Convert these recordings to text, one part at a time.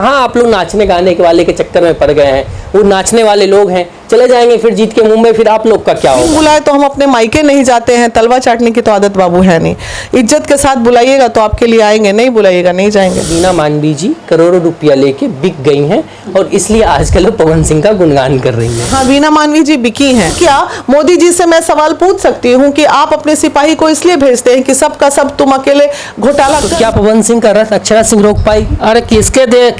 हाँ, आप लोग नाचने गाने के वाले के चक्कर में पड़ गए हैं। वो नाचने वाले लोग हैं, चले जाएंगे फिर जीत के मुंबई, फिर आप लोग का क्या होगा? बुलाए तो हम अपने मायके नहीं जाते हैं, तलवा चाटने की तो आदत बाबू है नहीं। इज्जत के साथ बुलाइएगा तो आपके लिए आएंगे, नहीं बुलाइएगा नहीं जाएंगे। बीना मांडवी जी करोड़ों रुपया लेके बिक गई हैं और इसलिए आजकल वो पवन सिंह का गुणगान कर रही हैं। हाँ, बीना मांडवी जी बिकी हैं। क्या मोदी जी से मैं सवाल पूछ सकती हूँ कि आप अपने सिपाही को इसलिए भेजते हैं कि सबका सब तुम अकेले घोटाला? तो क्या पवन सिंह का रथ अक्षरा सिंह रोक पाएगी? अरे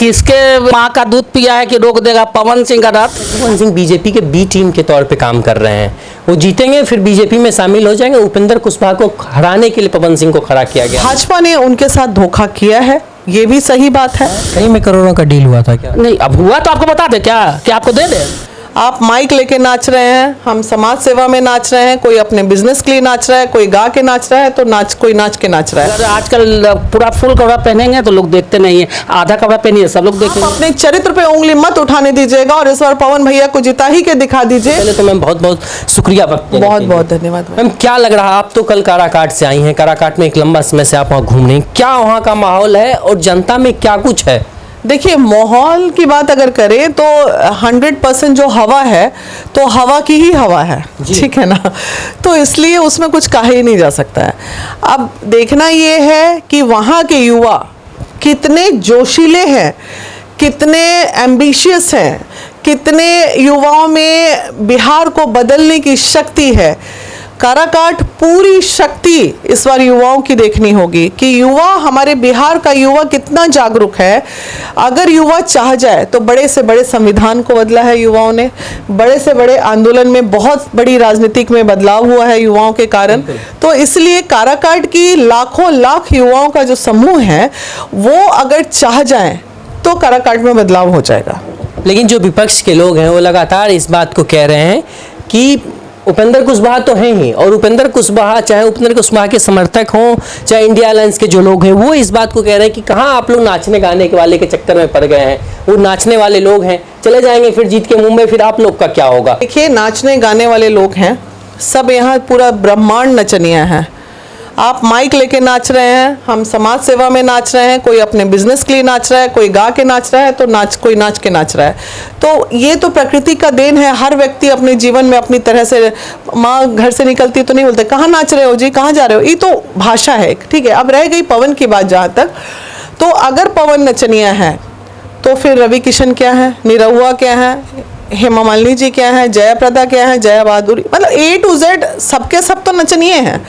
किसके माँ का दूध पिया है कि रोक देगा पवन सिंह का रथ? पवन सिंह बीजेपी के बी टीम के तौर पे काम कर रहे हैं। वो जीतेंगे फिर बीजेपी में शामिल हो जाएंगे। उपेंद्र कुशवाहा को हराने के लिए पवन सिंह को खड़ा किया गया। भाजपा ने उनके साथ धोखा किया है, ये भी सही बात है। कहीं में करोड़ों का डील हुआ था क्या? नहीं, अब हुआ तो आपको बता दे क्या कि आपको दे दे? आप माइक लेके नाच रहे हैं, हम समाज सेवा में नाच रहे हैं, कोई अपने बिजनेस के लिए नाच रहा है, कोई गा के नाच रहा है, तो कोई नाच के नाच रहा है। अगर आजकल पूरा फुल कपड़ा पहनेंगे तो लोग देखते नहीं है, आधा कपड़ा पहनिए सब लोग देखेंगे। आप अपने चरित्र पे उंगली मत उठाने दीजिएगा और इस बार पवन भैया को जिता ही के दिखा दीजिए। पहले तो मैम बहुत बहुत शुक्रिया वक्त देने बहुत के लिए। बहुत धन्यवाद। मैम क्या लग रहा है, आप तो कल काराकाट से आई हैं, काराकाट में एक लंबा समय से आप वहाँ घूम रही हैं, क्या वहाँ का माहौल है और जनता में क्या कुछ है? देखिए, माहौल की बात अगर करें तो 100% जो हवा है तो हवा की ही हवा है, ठीक है ना। तो इसलिए उसमें कुछ कहा ही नहीं जा सकता है। अब देखना ये है कि वहाँ के युवा कितने जोशीले हैं, कितने एम्बिशियस हैं, कितने युवाओं में बिहार को बदलने की शक्ति है। काराकाट पूरी शक्ति इस बार युवाओं की देखनी होगी कि युवा, हमारे बिहार का युवा कितना जागरूक है। अगर युवा चाह जाए तो बड़े से बड़े संविधान को बदला है युवाओं ने, बड़े से बड़े आंदोलन में बहुत बड़ी राजनीतिक में बदलाव हुआ है युवाओं के कारण। तो इसलिए काराकाट की लाखों लाख युवाओं का जो समूह है वो अगर चाह जाए तो काराकाट में बदलाव हो जाएगा। लेकिन जो विपक्ष के लोग हैं वो लगातार इस बात को कह रहे हैं कि उपेंद्र कुशवाहा तो हैं ही, और उपेंद्र कुशवाहा, चाहे उपेंद्र कुशवाहा के समर्थक हों चाहे इंडिया अलायंस के जो लोग हैं, वो इस बात को कह रहे हैं कि कहाँ आप लोग नाचने गाने के वाले के चक्कर में पड़ गए हैं। वो नाचने वाले लोग हैं, चले जाएंगे फिर जीत के मुंबई, फिर आप लोग का क्या होगा? देखिए, नाचने गाने वाले लोग हैं सब, यहाँ पूरा ब्रह्मांड नचनिया है। आप माइक लेके नाच रहे हैं, हम समाज सेवा में नाच रहे हैं, कोई अपने बिजनेस के लिए नाच रहा है, कोई गा के नाच रहा है, तो कोई नाच के नाच रहा है। तो ये तो प्रकृति का देन है। हर व्यक्ति अपने जीवन में अपनी तरह से, माँ घर से निकलती तो नहीं बोलते कहाँ नाच रहे हो जी, कहाँ जा रहे हो, ये तो भाषा है, ठीक है। अब रह गई पवन की बात जहाँ तक, तो अगर पवन नचनिया है तो फिर रवि किशन क्या है, निरहुआ क्या है, हेमा मालिनी जी क्या है, जया प्रदा क्या है, जया बहादुरी, मतलब A to Z सबके सब तो नचनिए हैं।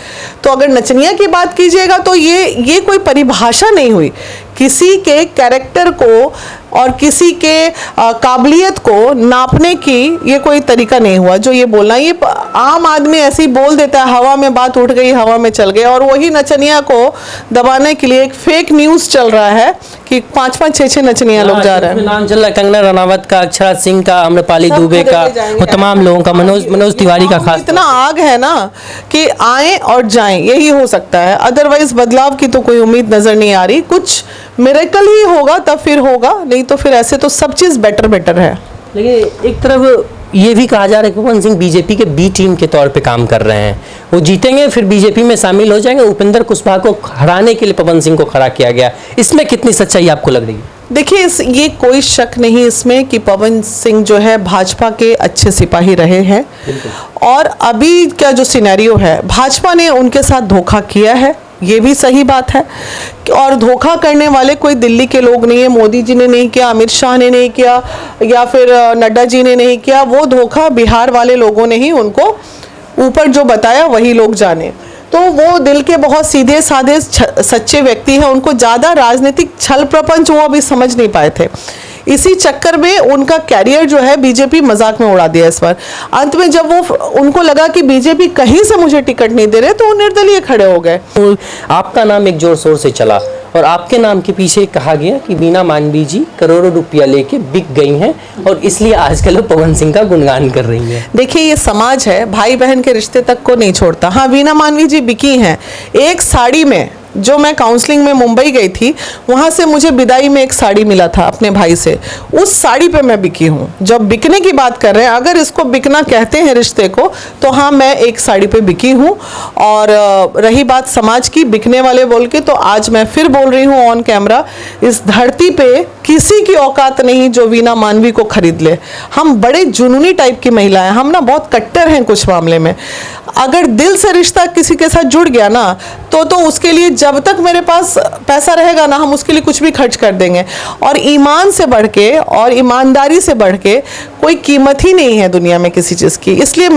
तो अगर नचनिया की बात कीजिएगा तो ये कोई परिभाषा नहीं हुई। किसी के कैरेक्टर को और किसी के काबिलियत को नापने की ये कोई तरीका नहीं हुआ। जो ये बोलना, ये आम आदमी ऐसे ही बोल देता है, हवा में बात उठ गई, हवा में चल गया, और वही नचनिया को दबाने के लिए एक फेक न्यूज़ चल रहा है कि 5-5, 6-6 नचनिया लोग जा रहे हैं। नाम चल रहा है कंगना रनावत का, अक्षरा सिंह का, आम्रपाली दुबे का, वो तमाम लोगों का, मनोज तिवारी का खास। इतना आग है ना कि आए और जाएं, यही हो सकता है। अदरवाइज बदलाव की तो कोई उम्मीद नजर नहीं आ रही। कुछ मिरेकल ही होगा तब फिर होगा, नहीं तो फिर ऐसे तो सब चीज़ बेटर है। लेकिन एक तरफ ये भी कहा जा रहा है कि पवन सिंह बीजेपी के बी टीम के तौर पे काम कर रहे हैं। वो जीतेंगे फिर बीजेपी में शामिल हो जाएंगे। उपेंद्र कुशवाहा को हराने के लिए पवन सिंह को खड़ा किया गया। इसमें कितनी सच्चाई आपको लग रही है? देखिए, ये कोई शक नहीं इसमें कि पवन सिंह जो है भाजपा के अच्छे सिपाही रहे हैं, और अभी का जो सिनेरियो है, भाजपा ने उनके साथ धोखा किया है, ये भी सही बात है। और धोखा करने वाले कोई दिल्ली के लोग नहीं है, मोदी जी ने नहीं किया, अमित शाह ने नहीं किया, या फिर नड्डा जी ने नहीं किया। वो धोखा बिहार वाले लोगों ने ही उनको ऊपर जो बताया वही लोग जाने। तो वो दिल के बहुत सीधे साधे सच्चे व्यक्ति हैं, उनको ज़्यादा राजनीतिक छल प्रपंच वो अभी समझ नहीं पाए थे। इसी चक्कर में उनका कैरियर जो है बीजेपी मजाक में उड़ा दिया इस बार। अंत में जब वो उनको लगा कि बीजेपी कहीं से मुझे टिकट नहीं दे रहे, तो वो निर्दलीय खड़े हो गए। आपका नाम एक जोर शोर से चला और आपके नाम के पीछे कहा गया कि बीना मांडवी जी करोड़ों रुपया लेके बिक गई हैं और इसलिए आजकल वो पवन सिंह का गुणगान कर रही हैं। देखिए, ये समाज है, भाई बहन के रिश्ते तक को नहीं छोड़ता। हाँ, बीना मांडवी जी बिकी हैं। एक साड़ी में जो मैं काउंसलिंग में मुंबई गई थी, वहाँ से मुझे विदाई में एक साड़ी मिला था अपने भाई से, उस साड़ी पे मैं बिकी हूँ। जब बिकने की बात कर रहे हैं, अगर इसको बिकना कहते हैं रिश्ते को, तो हाँ, मैं एक साड़ी पे बिकी हूँ। और रही बात समाज की बिकने वाले बोल के, तो आज मैं फिर बोल रही हूँ ऑन कैमरा, इस धरती पे किसी की औकात नहीं जो वीना मानवी को खरीद ले। हम बड़े जुनूनी टाइप की महिला हैं, हम ना बहुत कट्टर हैं कुछ मामले में। अगर दिल से रिश्ता किसी के साथ जुड़ गया ना, तो उसके लिए जब तक मेरे पास पैसा रहेगा ना, हम उसके लिए कुछ भी खर्च कर देंगे। और ईमान से बढ़ के और ईमानदारी से बढ़ के कोई कीमत ही नहीं है दुनिया में किसी चीज़ की। इसलिए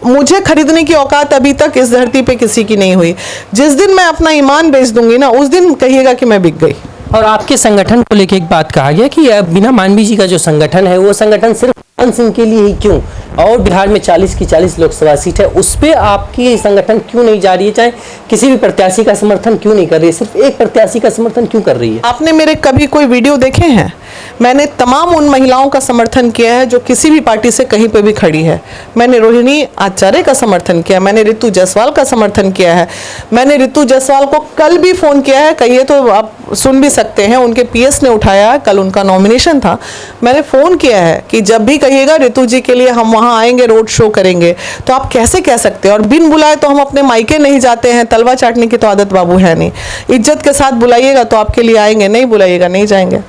मुझे खरीदने की औकात अभी तक इस धरती पे किसी की नहीं हुई। जिस दिन मैं अपना ईमान बेच दूंगी ना, उस दिन कहिएगा कि मैं बिक गई। और आपके संगठन को लेकर एक बात कहा गया कि वीना मानवी जी का जो संगठन है, वो संगठन सिर्फ पवन सिंह के लिए ही क्यों, और बिहार में 40 की 40 लोकसभा सीट है, उस पर आपकी संगठन क्यों नहीं जा रही है? चाहे किसी भी प्रत्याशी का समर्थन क्यों नहीं कर रही है, सिर्फ एक प्रत्याशी का समर्थन क्यों कर रही है? आपने मेरे कभी कोई वीडियो देखे हैं? मैंने तमाम उन महिलाओं का समर्थन किया है जो किसी भी पार्टी से कहीं पे भी खड़ी है। मैंने रोहिणी आचार्य का समर्थन किया, मैंने रितु जायसवाल का समर्थन किया है। मैंने रितु जायसवाल को कल भी फ़ोन किया है, कहिए तो आप सुन भी सकते हैं, उनके पीएस ने उठाया, कल उनका नॉमिनेशन था। मैंने फ़ोन किया है कि जब भी कहिएगा रितु जी के लिए हम वहाँ आएंगे, रोड शो करेंगे। तो आप कैसे कह सकते हैं? और बिन बुलाए तो हम अपने मायके नहीं जाते हैं, तलवा चाटने की तो आदत बाबू है नहीं। इज्जत के साथ बुलाइएगा तो आपके लिए आएंगे, नहीं बुलाइएगा नहीं जाएंगे।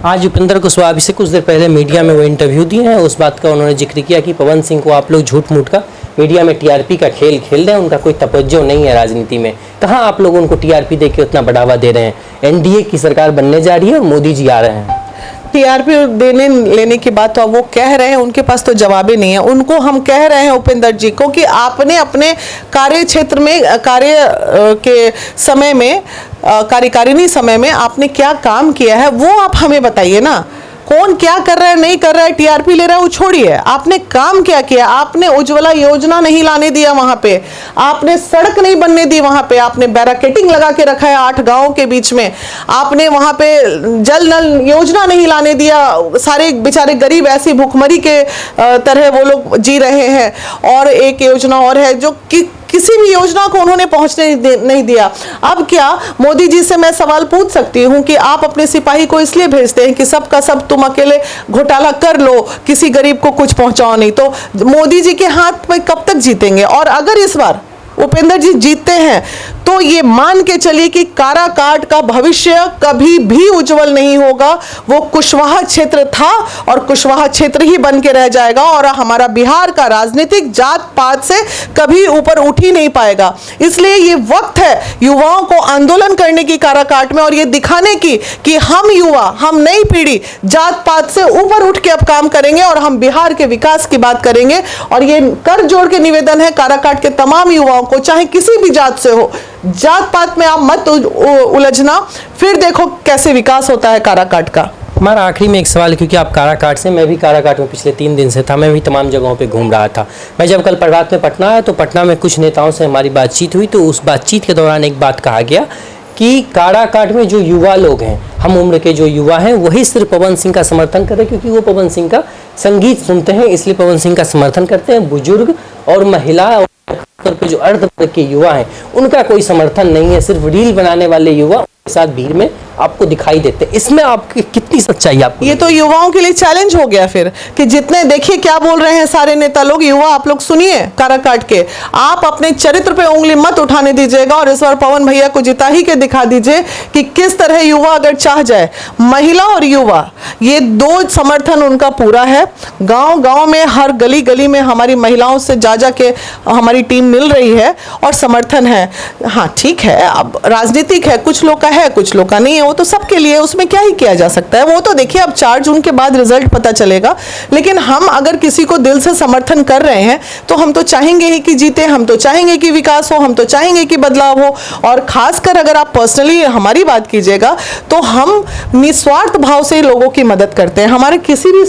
आज उपेंद्र कुशवाहा से कुछ देर पहले मीडिया में वो इंटरव्यू दिए हैं, उस बात का उन्होंने जिक्र किया कि पवन सिंह को आप लोग झूठ मूठ का मीडिया में टीआरपी का खेल खेल रहे हैं, उनका कोई तवज्जो नहीं है राजनीति में। कहाँ आप लोग उनको टीआरपी देके उतना बढ़ावा दे रहे हैं? एनडीए की सरकार बनने जा रही है और मोदी जी आ रहे हैं। टीआरपी देने लेने की बात तो वो कह रहे हैं, उनके पास तो जवाब ही नहीं है। उनको हम कह रहे हैं उपेंद्र जी को कि आपने अपने कार्य क्षेत्र में, कार्य के समय में, कार्यकारिणी समय में आपने क्या काम किया है, वो आप हमें बताइए ना। कौन क्या कर रहा है नहीं कर रहा है, टीआरपी ले रहा है, वो छोड़िए। आपने काम क्या किया? आपने उज्ज्वला योजना नहीं लाने दिया वहां पे, आपने सड़क नहीं बनने दी वहां पे, आपने बैरिकेडिंग लगा के रखा है 8 गांवों के बीच में, आपने वहां पे जल नल योजना नहीं लाने दिया। सारे बेचारे गरीब ऐसी भूखमरी के तरह वो लोग जी रहे हैं। और एक योजना और है जो कि किसी भी योजना को उन्होंने पहुंचने नहीं दिया। अब क्या मोदी जी से मैं सवाल पूछ सकती हूं कि आप अपने सिपाही को इसलिए भेजते हैं कि सब का सब तुम अकेले घोटाला कर लो, किसी गरीब को कुछ पहुंचाओ नहीं, तो मोदी जी के हाथ में कब तक जीतेंगे? और अगर इस बार उपेंद्र जी जीतते हैं तो ये मान के चलिए कि काराकाट का भविष्य कभी भी उज्जवल नहीं होगा। वो कुशवाहा क्षेत्र था और कुशवाहा क्षेत्र ही बन के रह जाएगा, और हमारा बिहार का राजनीतिक जात पात से कभी ऊपर उठ ही नहीं पाएगा। इसलिए ये वक्त है युवाओं को आंदोलन करने की काराकाट में, और ये दिखाने की कि हम युवा, हम नई पीढ़ी जात पात से ऊपर उठ के अब काम करेंगे और हम बिहार के विकास की बात करेंगे। और ये कर जोड़ के निवेदन है काराकाट के तमाम युवाओं को, चाहे किसी भी जात से हो, जात पात में आप मत उलझना, फिर देखो कैसे विकास होता है काराकाट का। हमारा आखिरी में एक सवाल, क्योंकि आप काराकाट से, मैं भी काराकाट में पिछले 3 दिन से था, मैं भी तमाम जगहों पे घूम रहा था। मैं जब कल प्रभात में पटना आया तो पटना में कुछ नेताओं से हमारी बातचीत हुई, तो उस बातचीत के दौरान एक बात कहा गया कि काराकाट में जो युवा लोग हैं, हम उम्र के जो युवा हैं, वही सिर्फ पवन सिंह का समर्थन करें, क्योंकि वो पवन सिंह का संगीत सुनते हैं, इसलिए पवन सिंह का समर्थन करते हैं। बुजुर्ग और महिला और पे जो अर्धवर्ग के युवा हैं, उनका कोई समर्थन नहीं है। सिर्फ रील बनाने वाले युवा के साथ भीड़ में आपको दिखाई देते हैं। इसमें आपकी कितनी सच्चाई? आपको ये तो युवाओं के लिए चैलेंज हो गया फिर कि जितने, देखिए क्या बोल रहे हैं सारे नेता लोग, युवा आप लोग सुनिए काराकाट के, आप अपने चरित्र पे उंगली मत उठाने दीजिएगा, और इस बार पवन भैया को जिता ही के दिखा दीजिए कि किस तरह युवा अगर चाह जाए, महिला और युवा, ये 2 समर्थन उनका पूरा है। गांव गांव में, हर गली गली में हमारी महिलाओं से जा के हमारी टीम मिल रही है और समर्थन है। हाँ ठीक है, अब राजनीतिक है, कुछ लोग का है कुछ लोग का नहीं है, वो तो सबके लिए, उसमें क्या ही किया जा सकता है। वो तो देखिए अब 4 जून के बाद रिजल्ट पता चलेगा। लेकिन हम अगर किसी को दिल से समर्थन कर रहे हैं तो हम तो चाहेंगे ही कि जीते, हम तो चाहेंगे कि विकास हो, हम तो चाहेंगे कि बदलाव हो। और खासकर अगर आप पर्सनली हमारी बात कीजिएगा तो हम निस्वार्थ भाव से लोगों की मदद करते हैं। हमारे किसी भी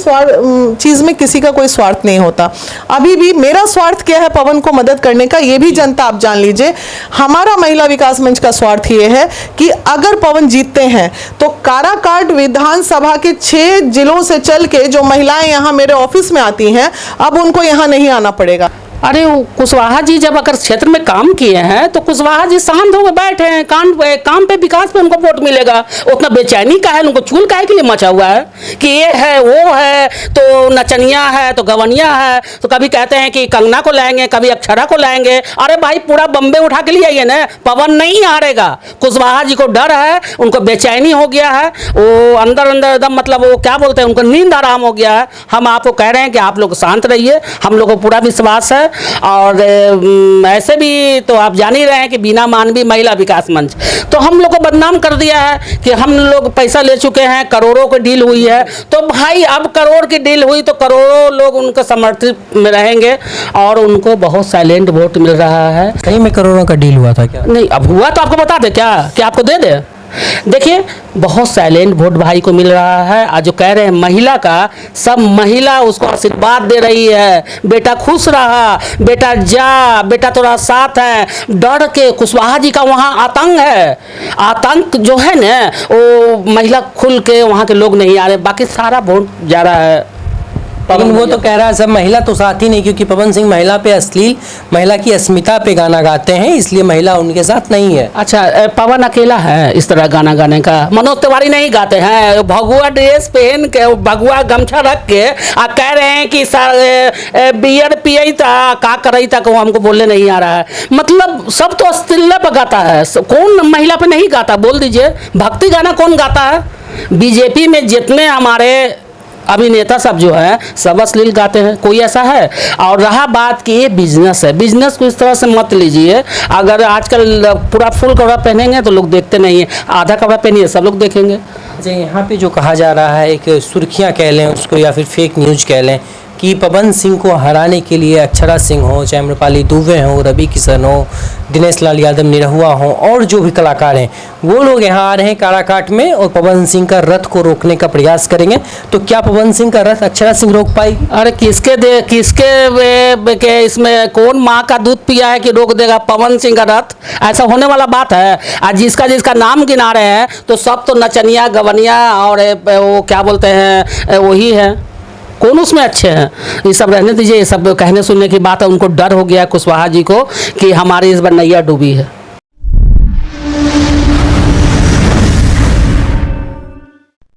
चीज में किसी का कोई स्वार्थ नहीं होता। अभी भी मेरा स्वार्थ क्या है पवन को मदद करने का, ये भी जनता आप जान लीजिए। हमारा महिला विकास मंच का स्वार्थ ये है कि अगर पवन जीतते हैं तो काराकाट विधानसभा के 6 जिलों से चल के जो महिलाएं यहां मेरे ऑफिस में आती हैं, अब उनको यहां नहीं आना पड़ेगा। अरे वो कुशवाहा जी जब अगर क्षेत्र में काम किए हैं तो कुशवाहा जी शांत होकर बैठे हैं, काम पे विकास पे उनको वोट मिलेगा। उतना बेचैनी का है, उनको चूल काहे के लिए मचा हुआ है कि ये है वो है, तो नचनिया है तो गवनिया है, तो कभी कहते हैं कि कंगना को लाएंगे, कभी अक्षरा को लाएंगे। अरे भाई पूरा बम्बे उठा के लिए आइए ना, पवन नहीं हारेगा। कुशवाहा जी को डर है, उनको बेचैनी हो गया है, वो अंदर अंदर एकदम मतलब वो क्या बोलते हैं, उनको नींद आराम हो गया है। हम आपको कह रहे हैं कि आप लोग शांत रहिए, हम लोग को पूरा विश्वास है। और ऐसे भी तो आप जान ही रहे हैं कि बीना मानवी महिला विकास मंच तो हम लोग को बदनाम कर दिया है कि हम लोग पैसा ले चुके हैं, करोड़ों की डील हुई है। तो भाई अब करोड़ की डील हुई तो करोड़ों लोग उनके समर्थित में रहेंगे और उनको बहुत साइलेंट वोट मिल रहा है। सही में करोड़ों का डील हुआ था क्या? नहीं, अब हुआ तो आपको बता दे क्या कि आपको दे दे। देखिए बहुत साइलेंट वोट भाई को मिल रहा है। आज जो कह रहे हैं महिला का, सब महिला उसको आशीर्वाद दे रही है, बेटा खुश रहा, बेटा जा, बेटा थोड़ा साथ है। डर के कुशवाहा जी का वहाँ आतंक है, आतंक जो है ना वो महिला खुल के वहाँ के लोग नहीं आ रहे, बाकी सारा वोट जा रहा है। लेकिन वो तो कह रहा है सब महिला तो साथ ही नहीं, क्योंकि पवन सिंह महिला पे अश्लील, महिला की अस्मिता पे गाना गाते हैं, इसलिए महिला उनके साथ नहीं है। अच्छा, पवन अकेला है इस तरह गाना गाने का? मनोज तिवारी नहीं गाते हैं? भगुआ ड्रेस पहन के, भगुआ गमछा रख के कह रहे हैं कि बियर पियई था, का करई था, को हमको बोलने नहीं आ रहा है। मतलब सब तो अश्लीलता पर गाता है, कौन महिला पे नहीं गाता? बोल दीजिए, भक्ति गाना कौन गाता है? बीजेपी में जितने हमारे अभिनेता सब जो है सब अश्लील गाते हैं, कोई ऐसा है? और रहा बात कि ये बिजनेस है, बिजनेस को इस तरह से मत लीजिए। अगर आजकल पूरा फुल कपड़ा पहनेंगे तो लोग देखते नहीं है, आधा कपड़ा पहनिए सब लोग देखेंगे। अच्छा, यहाँ पे जो कहा जा रहा है, एक सुर्खियाँ कह लें उसको या फिर फेक न्यूज कह लें, कि पवन सिंह को हराने के लिए अक्षरा सिंह हो, चाहे अम्रपाली दुबे हो, रवि किशन हो, दिनेश लाल यादव निरहुआ हो, और जो भी कलाकार हैं वो लोग यहाँ आ रहे हैं काराकाट में और पवन सिंह का रथ को रोकने का प्रयास करेंगे। तो क्या पवन सिंह का रथ अक्षरा सिंह रोक पाएगी? अरे किसके इसमें कौन माँ का दूध पिया है कि रोक देगा पवन सिंह का रथ? ऐसा होने वाला बात है? आज जिसका नाम गिना रहे हैं तो सब तो नचनिया गवनिया और वो क्या बोलते हैं वही है, कौन उसमें अच्छे हैं? ये सब रहने दीजिए, ये सब कहने सुनने की बात है। उनको डर हो गया कुशवाहा जी को कि हमारी इस बार नैया डूबी है।